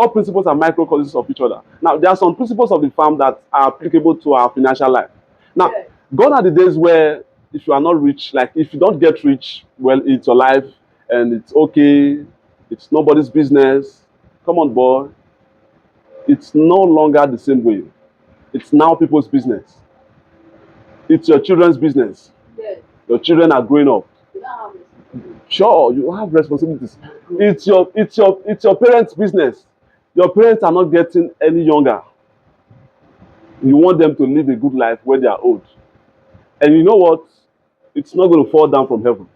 all principles are microcosms of each other. Now, there are some principles of the farm that are applicable to our financial life. Now, gone are the days where if you are not rich, like if you don't get rich, well, it's your life and it's okay. It's nobody's business. Come on, boy. It's no longer the same way. It's now people's business. It's your children's business. Your children are growing up. Sure, you have responsibilities. It's your parents' business. Your parents are not getting any younger. You want them to live a good life when they are old. And you know what? It's not going to fall down from heaven.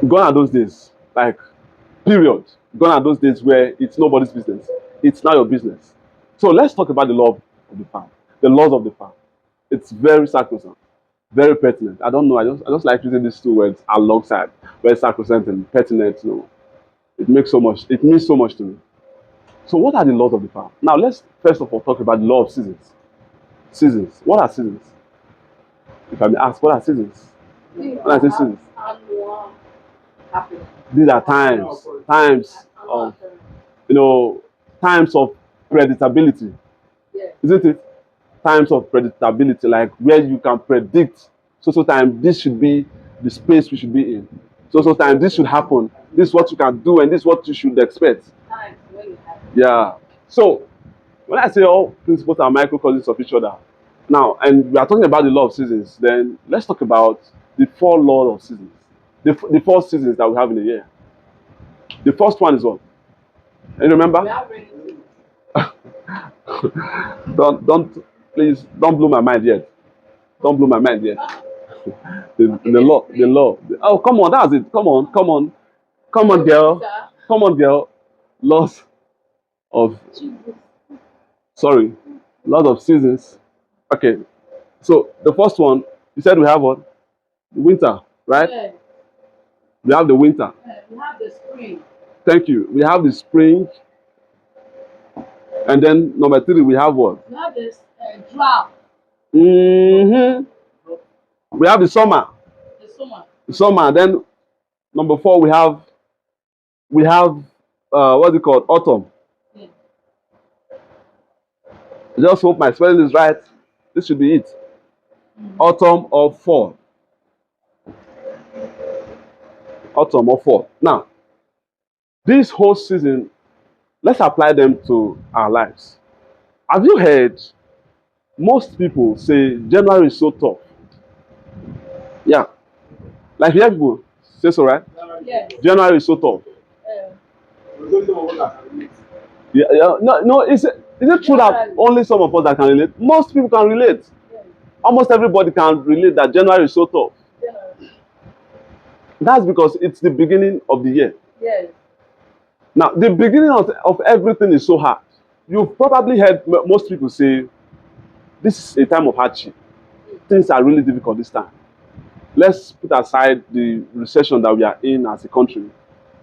Gone are those days. Like, period. Gone are those days where it's nobody's business. It's now your business. So let's talk about the law of the farm. The laws of the farm. It's very sacrosanct. Very pertinent. I don't know. I just like using these two words alongside. Very sacrosanct and pertinent. You know, it makes so much. It means so much to me. So what are the laws of the farm? Now let's first of all talk about the law of seasons. Seasons. What are seasons? If I may ask, what are seasons? When I say seasons, these are times of, times of predictability, isn't it? Times of predictability, like where you can predict. So time this should be the space we should be in. So time this should happen. This is what you can do, and this is what you should expect. Yeah. So when I say all principles are microcosms of each other, now, and we are talking about the law of seasons, then let's talk about the 4 laws of seasons. The 4 seasons that we have in a year. The first one is what? And remember? Please don't blow my mind yet. Don't blow my mind yet. The law. Oh, come on, that's it. Come on, girl. Laws of laws of seasons. Okay. So the first one, you said we have what? The winter, right? Yeah. We have the winter. We have the spring. Thank you. We have the spring. And then number 3, we have what? We have this drought. We have the summer. The summer. The summer. Then number 4, we have what's it called? Autumn. Yeah. I just hope my spelling is right. This should be it. Autumn or fall. Autumn or fall. Now, this whole season, let's apply them to our lives. Have you heard most people say January is so tough? Yeah. Like you hear people say so, right? Yeah. January is so tough. Yeah. Yeah. No. Is it true that only some of us that can relate? Most people can relate. Yeah. Almost everybody can relate that January is so tough. Yeah. That's because it's the beginning of the year. Yes. Now, the beginning of everything is so hard. You've probably heard most people say, this is a time of hardship. Things are really difficult this time. Let's put aside the recession that we are in as a country.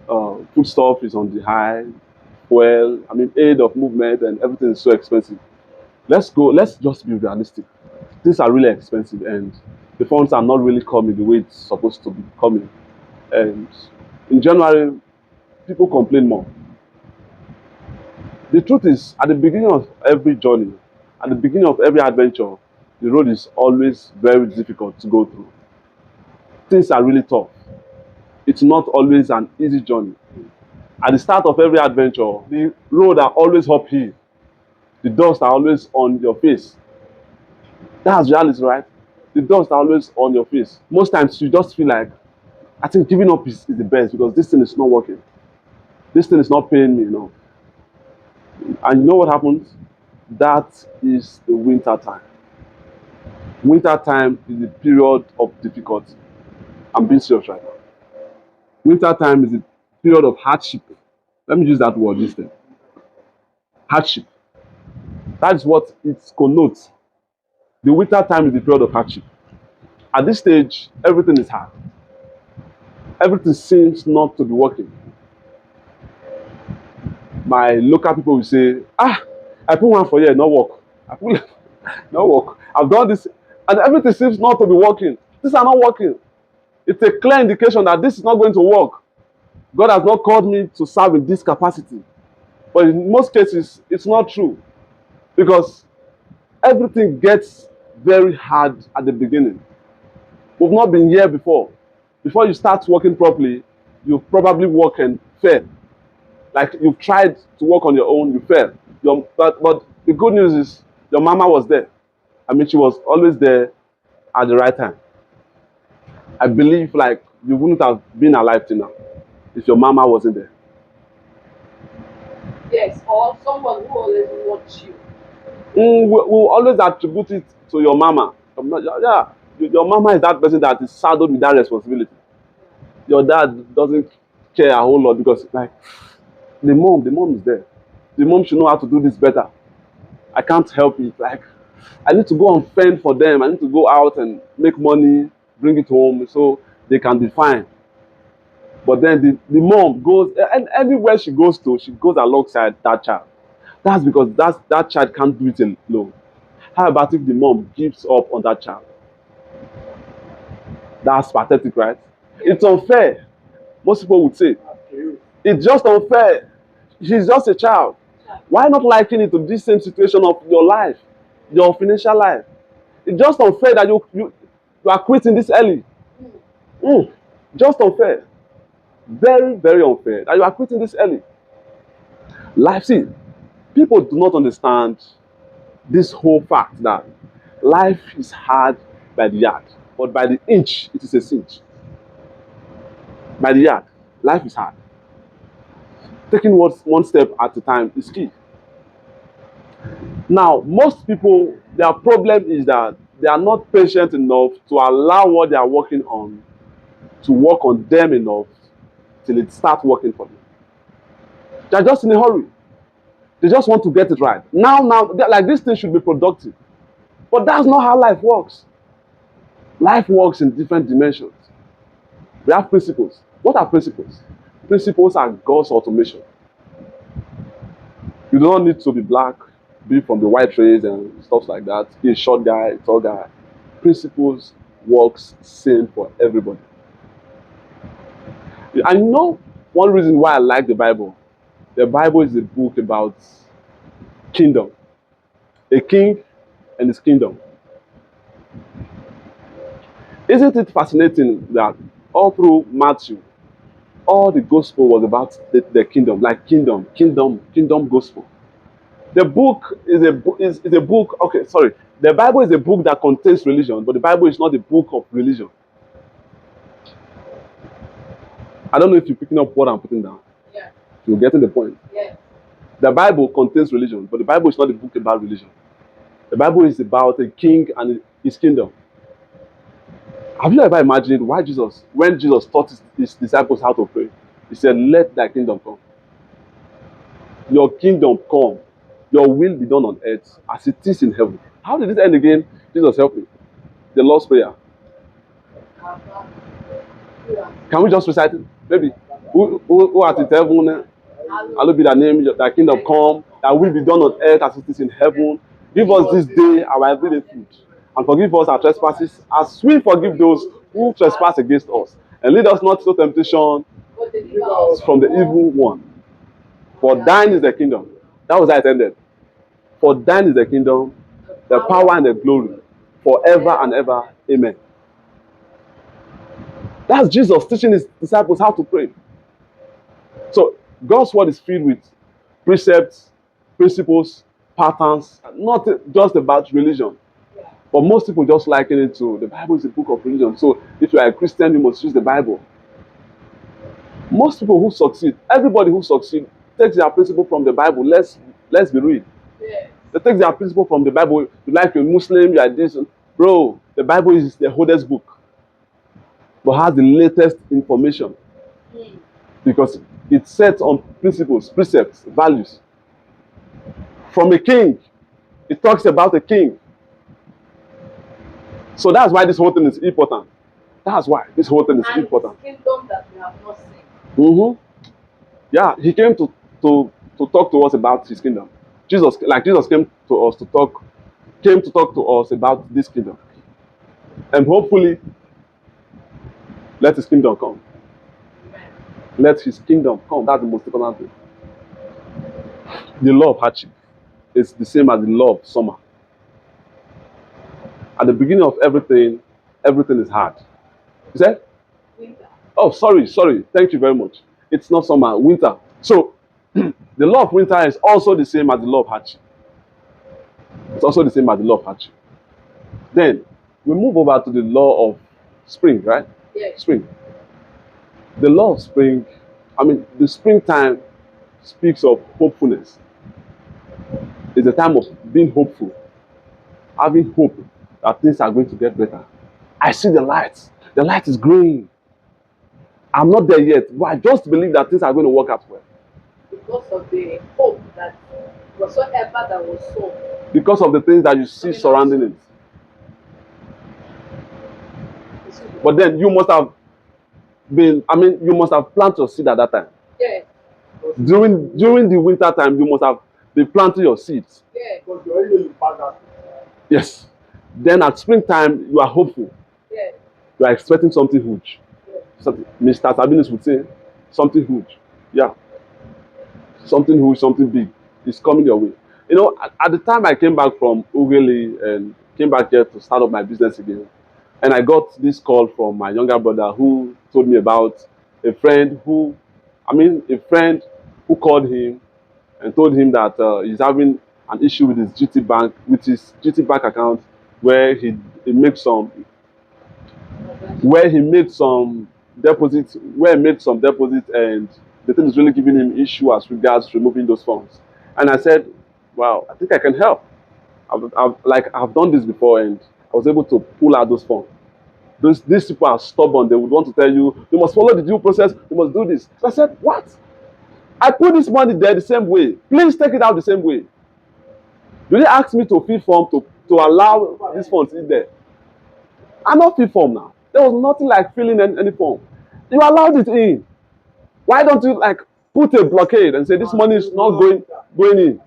Food stuff is on the high. Well, aid of movement and everything is so expensive. Let's just be realistic. Things are really expensive and the funds are not really coming the way it's supposed to be coming. And in January, people complain more. The truth is, at the beginning of every journey, at the beginning of every adventure, the road is always very difficult to go through. Things are really tough. It's not always an easy journey. At the start of every adventure, the road are always uphill. The dust are always on your face. That's reality, right? The dust are always on your face. Most times you just feel like, I think giving up is the best because this thing is not working. This thing is not paying me enough. And you know what happens? That is the winter time. Winter time is the period of difficulty. I'm being serious right now. Winter time is the period of hardship. Let me use that word instead. Hardship. That is what it connotes. The winter time is the period of hardship. At this stage, everything is hard. Everything seems not to be working. My local people will say, I put one for you, not work. I put no work. I've done this, and everything seems not to be working. These are not working. It's a clear indication that this is not going to work. God has not called me to serve in this capacity. But in most cases, it's not true. Because everything gets very hard at the beginning. We've not been here before. Before you start working properly, you probably work and fail. Like you've tried to work on your own, you fail. But the good news is your mama was there. I mean, she was always there at the right time. I believe like you wouldn't have been alive till now if your mama wasn't there. Yes, or someone who always watch you. We'll always attribute it to your mama. Yeah, your mama is that person that is saddled with that responsibility. Your dad doesn't care a whole lot because like the mom is there. The mom should know how to do this better. I can't help it. Like I need to go and fend for them. I need to go out and make money, bring it home so they can be fine. But then the mom goes and anywhere she goes to, she goes alongside that child. That's because that child can't do it alone. How about if the mom gives up on that child? That's pathetic, right? It's unfair. Most people would say. It's just unfair. She's just a child. Why not liken it to this same situation of your life, your financial life? It's just unfair that you are quitting this early. Just unfair. Very, very unfair that you are quitting this early. Life, see, people do not understand this whole fact that life is hard by the yard, but by the inch, it is a cinch. By the yard, life is hard. Taking one step at a time is key. Now, most people, their problem is that they are not patient enough to allow what they are working on to work on them enough till it starts working for them. They're just in a hurry. They just want to get it right. Now, like this thing should be productive. But that's not how life works. Life works in different dimensions. We have principles. What are principles? Principles are God's automation. You don't need to be black, be from the white race and stuff like that. Be a short guy, a tall guy. Principles works same for everybody. I know one reason why I like the Bible. The Bible is a book about kingdom. A king and his kingdom. Isn't it fascinating that all through Matthew, all the gospel was about the kingdom, like kingdom gospel. The book is a book, okay, sorry. The Bible is a book that contains religion, but the Bible is not a book of religion. I don't know if you're picking up what I'm putting down. Yeah. You're getting the point. Yeah. The Bible contains religion, but the Bible is not a book about religion. The Bible is about a king and his kingdom. Have you ever imagined why Jesus, when Jesus taught his disciples how to pray, he said, "Let thy kingdom come. Your kingdom come. Your will be done on earth as it is in heaven." How did this end again? Jesus, help me. The Lord's Prayer. Can we just recite it? Maybe. Who art in heaven? Hallowed be thy name. Thy kingdom come. Thy will be done on earth as it is in heaven. Give us this day our everyday food. And forgive us our trespasses as we forgive those who trespass against us. And lead us not into temptation from the evil one. For thine is the kingdom. That was how it ended. For thine is the kingdom, the power and the glory, forever and ever. Amen. That's Jesus teaching his disciples how to pray. So God's word is filled with precepts, principles, patterns, not just about religion. But most people just liken it to the Bible is a book of religion. So if you are a Christian, you must use the Bible. Most people who succeed, everybody who succeeds, takes their principle from the Bible. Let's be real. Yeah. They take their principle from the Bible. You like you're Muslim, you are this. Bro, the Bible is the oldest book, but has the latest information because it's set on principles, precepts, values. From a king, it talks about a king. So that's why this whole thing is important. That's why this whole thing is And important. his kingdom that we have not seen. Mm-hmm. Yeah, he came to talk to us about his kingdom. Jesus came to talk to us about this kingdom. And hopefully, let his kingdom come. Amen. Let his kingdom come. That's the most important thing. The law of hardship is the same as the law of summer. At the beginning of everything, everything is hard. You said? Winter. Oh, sorry. Thank you very much. It's not summer, winter. So, the law of winter is also the same as the law of hardship. It's also the same as the law of hardship. Then, we move over to the law of spring, right? Yes. Spring. The law of spring, the springtime speaks of hopefulness. It's a time of being hopeful, having hope that things are going to get better. I see the light. The light is growing. I'm not there yet, but I just believe that things are going to work out well. Because of the hope that whatsoever that was sown. Because of the things that you see surrounding it. But then you must have you must have planted your seed at that time. Yeah. During the winter time, you must have been planting your seeds. Yeah. Because you already know you pass that. Yes. Then at springtime, you are hopeful. Yeah. You are expecting something huge. Something, Mr. Sabinus would say, something huge. Yeah. Something huge, something big is coming your way. You know, at the time I came back from Ughelli and came back here to start up my business again, and I got this call from my younger brother who told me about a friend who called him and told him that he's having an issue with his GT Bank account where he made some deposits and the thing is really giving him issue as regards removing those funds. And I said, wow, I think I can help. I've done this before and I was able to pull out those funds. These people are stubborn. They would want to tell you, you must follow the due process, you must do this. So I said, what? I put this money there the same way. Please take it out the same way. Do they ask me to fill form to allow these funds in there? I'm not fill form now. There was nothing like filling any form. You allowed it in. Why don't you put a blockade and say this money is not going in?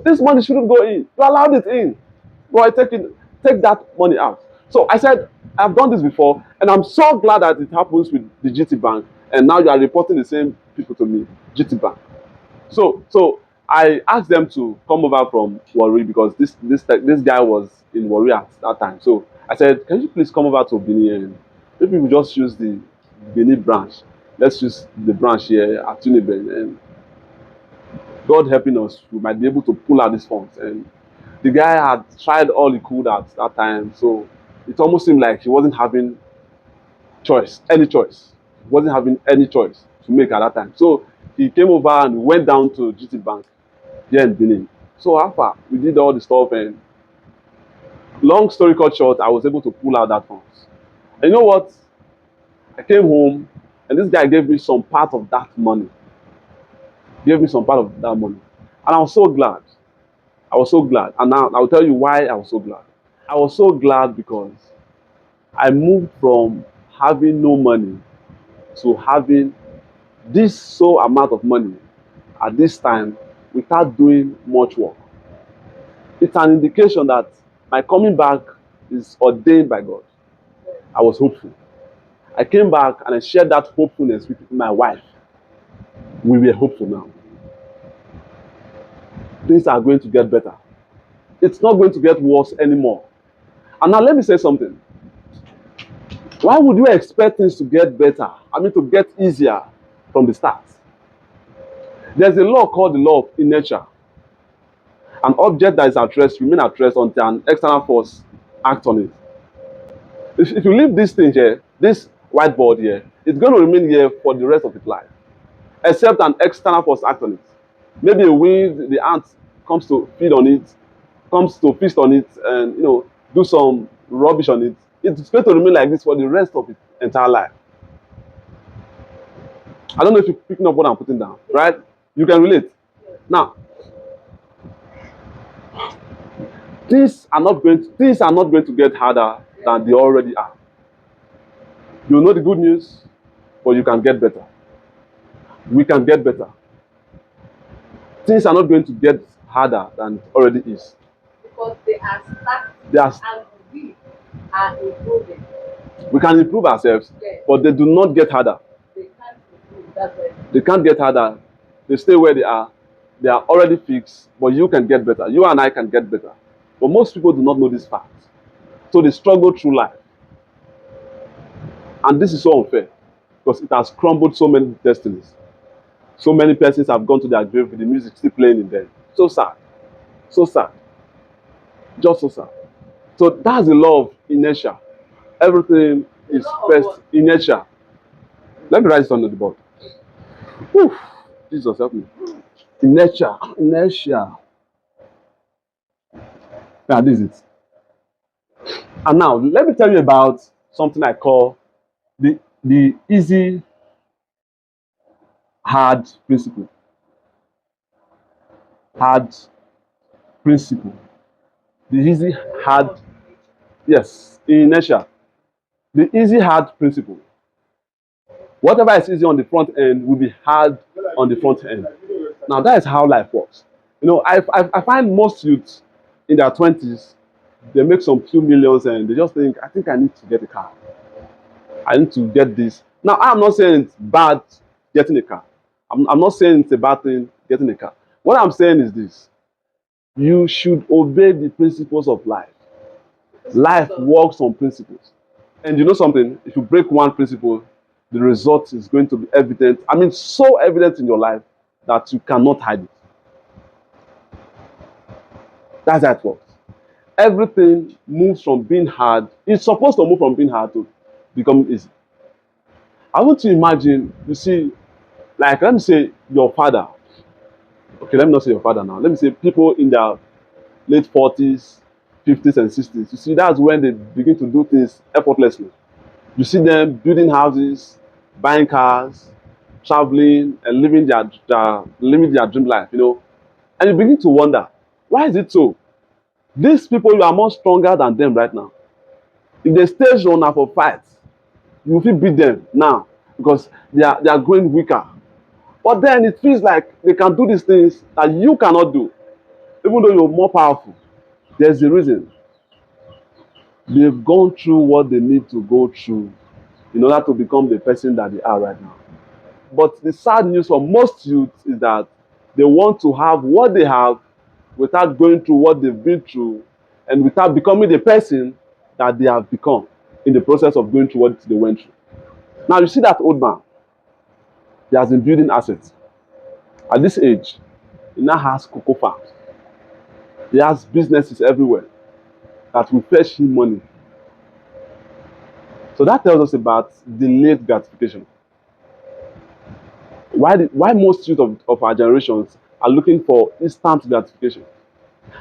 This money shouldn't go in. You allowed it in. Boy, take that money out. So I said, I've done this before, and I'm so glad that it happens with the GT Bank, and now you are reporting the same people to me, GT Bank. So I asked them to come over from Warri because this guy was in Warri at that time. So I said, can you please come over to Benin and maybe we just use the Benin branch. Let's use the branch here at Uniben, and God helping us, we might be able to pull out these funds. And the guy had tried all he could at that time, so it almost seemed like he wasn't having any choice. He wasn't having any choice to make at that time. So he came over and went down to GT Bank here in Benin. So after we did all the stuff, and long story cut short, I was able to pull out that funds. And you know what? I came home and this guy gave me some part of that money. Gave me some part of that money. And I was so glad. I was so glad. And now I'll tell you why I was so glad. I was so glad because I moved from having no money to having this so amount of money at this time without doing much work. It's an indication that my coming back is ordained by God. I was hopeful. I came back and I shared that hopefulness with my wife. We were hopeful now. Things are going to get better. It's not going to get worse anymore. And now let me say something. Why would you expect things to get better? To get easier from the start? There's a law called the law of inertia. An object that is at rest remains at rest until an external force acts on it. If you leave this thing here, this whiteboard here, it's going to remain here for the rest of its life, except an external force acts on it. Maybe a wind, the ant comes to feed on it, comes to feast on it, and do some rubbish on it. It's going to remain like this for the rest of its entire life. I don't know if you're picking up what I'm putting down, right? You can relate. Now, things are not going to get harder than they already are. You know the good news, but you can get better. We can get better. Things are not going to get harder than it already is. Because they are static and we are improving. We can improve ourselves, Yes. but they do not get harder. They can't improve. That's right. They can't get harder. They stay where they are. They are already fixed, but you can get better. You and I can get better. But most people do not know this fact. So they struggle through life. And this is so unfair because it has crumbled so many destinies. So many persons have gone to their grave with the music still playing in them. So sad. So sad. Just so sad. So that's the law of inertia. Everything The is law of first what? inertia. Let me write it on the board. Whew. Jesus help me. Inertia. Inertia. Yeah, this is it. And now let me tell you about something I call the easy hard principle. Hard principle. The easy The law hard, of nature. yes, inertia. The easy hard principle. Whatever is easy on the front end will be hard on the front end. Now that is how life works. You know, I find most youths in their 20s, they make some few millions and they just think, I think I need to get a car. I need to get this. Now, I'm not saying it's bad getting a car. I'm not saying it's a bad thing getting a car. What I'm saying is this. You should obey the principles of life. Life So, works on principles. And you know something? If you break one principle, the result is going to be evident. I mean, so evident in your life that you cannot hide it. That's how it works. Everything moves from being hard. It's supposed to move from being hard to become easy. I want to imagine, you see, like let me say your father. Okay, let me not say your father now. Let me say people in their late 40s, 50s, and 60s. You see, that's when they begin to do things effortlessly. You see them building houses, buying cars, traveling, and living their dream life, you know. And you begin to wonder, why is it so? These people, you are more stronger than them right now. If they stage runner for fights, you will beat them now because they are growing weaker. But then it feels like they can do these things that you cannot do, even though you're more powerful. There's a reason. They've gone through what they need to go through in order to become the person that they are right now. But the sad news for most youths is that they want to have what they have without going through what they've been through and without becoming the person that they have become in the process of going through what they went through. Now, you see that old man, he has been building assets. At this age, he now has cocoa farms. He has businesses everywhere that will fetch him money. So that tells us about delayed gratification. Why most youth of our generations are looking for instant gratification.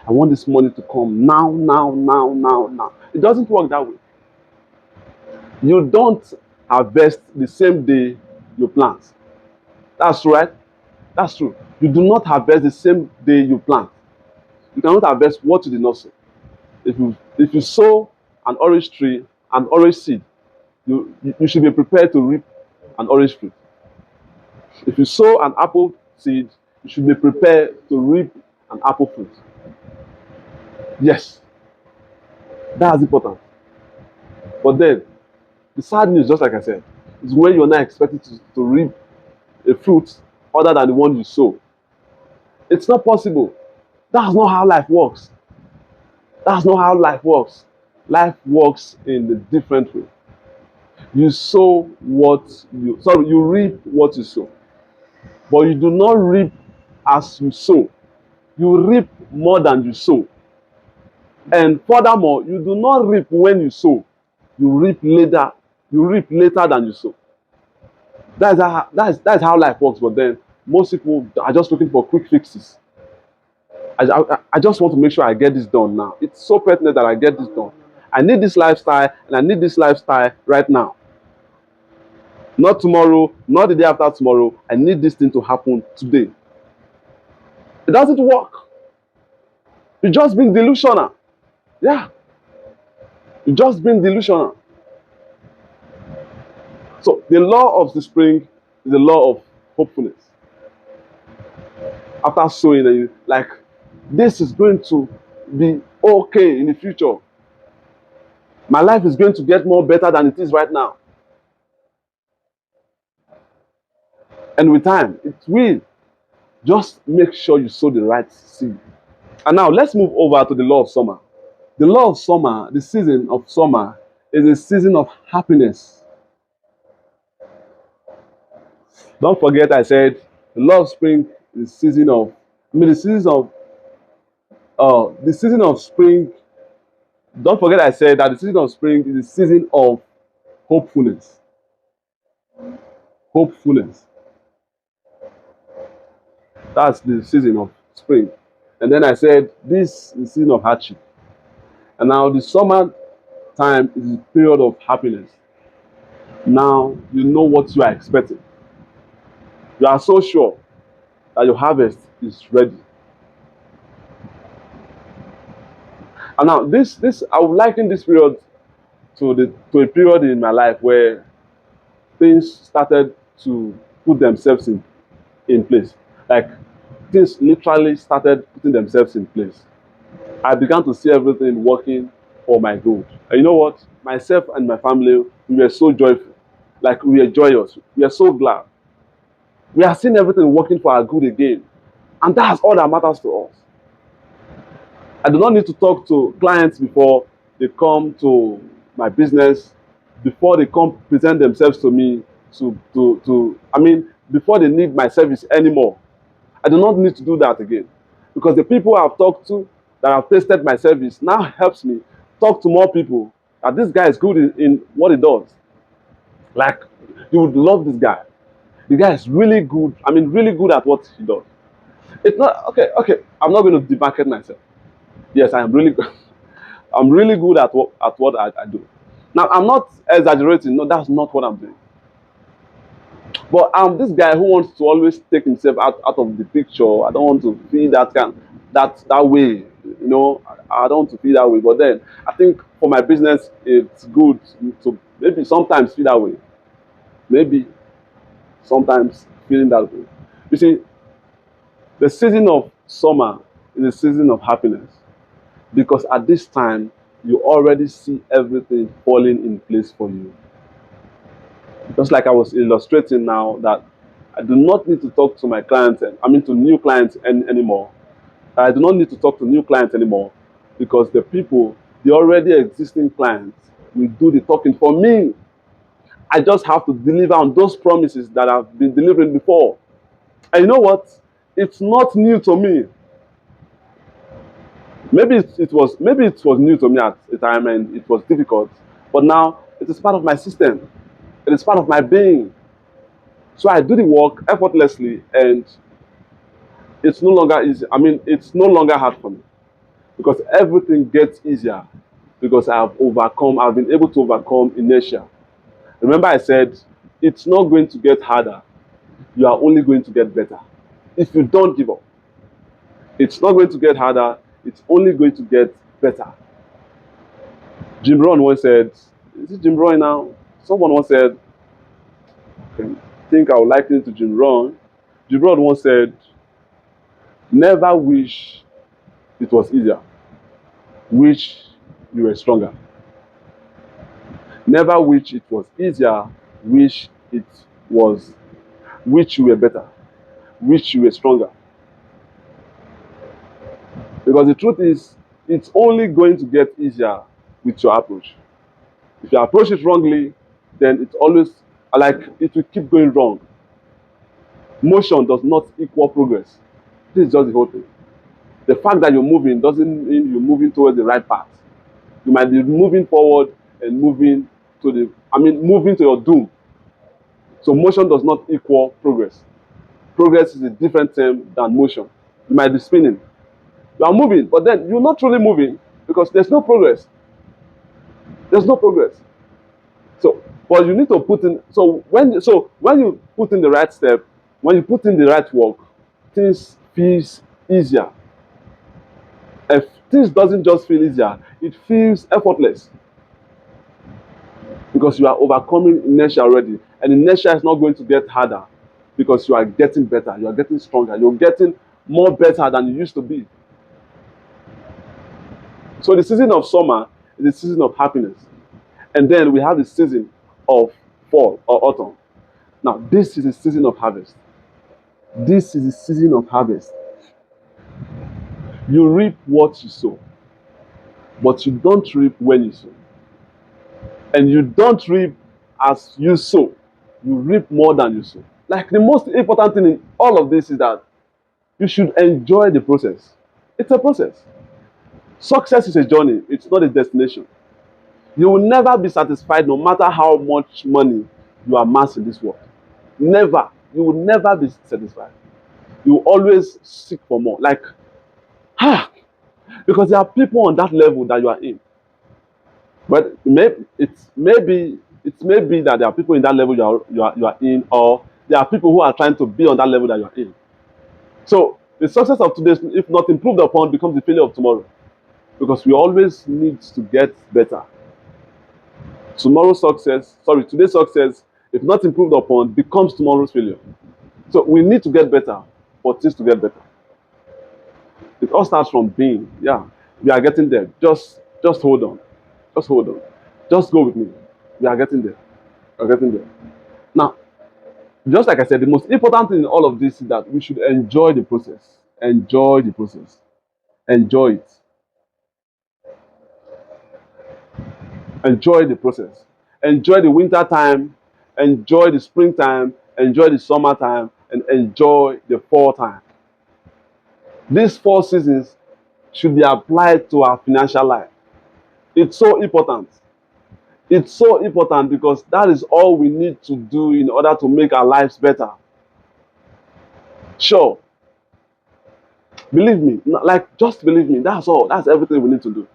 I want this money to come now, now, now, now, now. It doesn't work that way. You don't harvest the same day you plant. That's right. That's true. You do not harvest the same day you plant. You cannot harvest what you did not sow. If you sow an orange tree, an orange seed, you should be prepared to reap an orange fruit. If you sow an apple seed, you should be prepared to reap an apple fruit. Yes, that's important. But then, the sad news, just like I said, is when you're not expected to reap a fruit other than the one you sow. It's not possible. That's not how life works. That's not how life works. Life works in a different way. You reap what you sow. But you do not reap as you sow. You reap more than you sow. And furthermore, you do not reap when you sow. You reap later. You reap later than you sow. That's how life works. But then most people are just looking for quick fixes. I just want to make sure I get this done now. It's so pertinent that I get this done. I need this lifestyle and I need this lifestyle right now. Not tomorrow, not the day after tomorrow. I need this thing to happen today. It doesn't work. You're just being delusional. Yeah. You're just being delusional. So the law of the spring is the law of hopefulness. After sowing, like this is going to be okay in the future. My life is going to get more better than it is right now. And with time, it will. Just make sure you sow the right seed. And now let's move over to the law of summer. The law of summer, the season of summer, is a season of happiness. Don't forget I said the law of spring is season of, the season of spring. Don't forget I said that the season of spring is the season of hopefulness. Hopefulness. That's the season of spring. And then I said this is the season of hardship. And now the summer time is a period of happiness. Now you know what you are expecting. You are so sure that your harvest is ready. And now this I would liken this period to a period in my life where things started to put themselves in place. Like things literally started putting themselves in place. I began to see everything working for my good. And you know what? Myself and my family, we were so joyful. Like we were joyous. We are so glad. We are seeing everything working for our good again. And that's all that matters to us. I do not need to talk to clients before they come to my business, before they come present themselves to me before they need my service anymore. I do not need to do that again. Because the people I've talked to that have tasted my service now helps me talk to more people that this guy is good in what he does. Like, you would love this guy. The guy is really good. Really good at what he does. It's not okay. I'm not going to demarket myself. Yes, I am really good. I'm really good at what I do. Now, I'm not exaggerating. No, that's not what I'm doing. But I'm this guy who wants to always take himself out of the picture. I don't want to feel that way. You know, I don't want to feel that way. But then I think for my business, it's good to maybe sometimes feel that way. Maybe sometimes feeling that way. You see, the season of summer is a season of happiness. Because at this time, you already see everything falling in place for you. Just like I was illustrating now, that I do not need to talk to my clients, to new clients anymore. I do not need to talk to new clients anymore because the already existing clients will do the talking for me. I just have to deliver on those promises that I've been delivering before. And you know what? It's not new to me. Maybe it was new to me at the time and it was difficult, but now it is part of my system. It is part of my being. So I do the work effortlessly, and it's no longer easy. It's no longer hard for me because everything gets easier because I've been able to overcome inertia. Remember, I said it's not going to get harder. You are only going to get better if you don't give up. It's not going to get harder. It's only going to get better. Jim Rohn once said, is it Jim Rohn now? Someone once said, I think I would liken it to Jim Rohn. Jim Rohn once said, never wish it was easier. Wish you were stronger. Never wish it was easier. Wish you were better. Wish you were stronger. Because the truth is, it's only going to get easier with your approach. If you approach it wrongly, then it will keep going wrong. Motion does not equal progress. This is just the whole thing. The fact that you're moving doesn't mean you're moving towards the right path. You might be moving forward and moving to your doom. So motion does not equal progress. Progress is a different term than motion. You might be spinning. You are moving, but then you're not truly moving because there's no progress. There's no progress. So, but you need to put in. When you put in the right step, when you put in the right work, things feels easier. If things doesn't just feel easier, it feels effortless because you are overcoming inertia already, and inertia is not going to get harder because you are getting better, you are getting stronger, you're getting more better than you used to be. So the season of summer is the season of happiness. And then we have the season of fall or autumn. Now, this is the season of harvest. This is the season of harvest. You reap what you sow, but you don't reap when you sow. And you don't reap as you sow. You reap more than you sow. Like the most important thing in all of this is that you should enjoy the process. It's a process. Success is a journey, it's not a destination. You will never be satisfied no matter how much money you amass in this world. Never. You will never be satisfied. You will always seek for more. Like, ah, because there are people on that level that you are in. But it may be that there are people in that level you are in, or there are people who are trying to be on that level that you are in. So the success of today, if not improved upon, becomes the failure of tomorrow. Because we always need to get better. Today's success, if not improved upon, becomes tomorrow's failure. So we need to get better for things to get better. It all starts from being. Yeah, we are getting there. Just hold on. Just hold on. Just go with me. We are getting there. We are getting there. Now, just like I said, the most important thing in all of this is that we should enjoy the process. Enjoy the process. Enjoy it. Enjoy the process. Enjoy the winter time. Enjoy the springtime. Enjoy the summertime. And enjoy the fall time. These 4 seasons should be applied to our financial life. It's so important. It's so important because that is all we need to do in order to make our lives better. Sure, believe me, like just believe me, that's all. That's everything we need to do.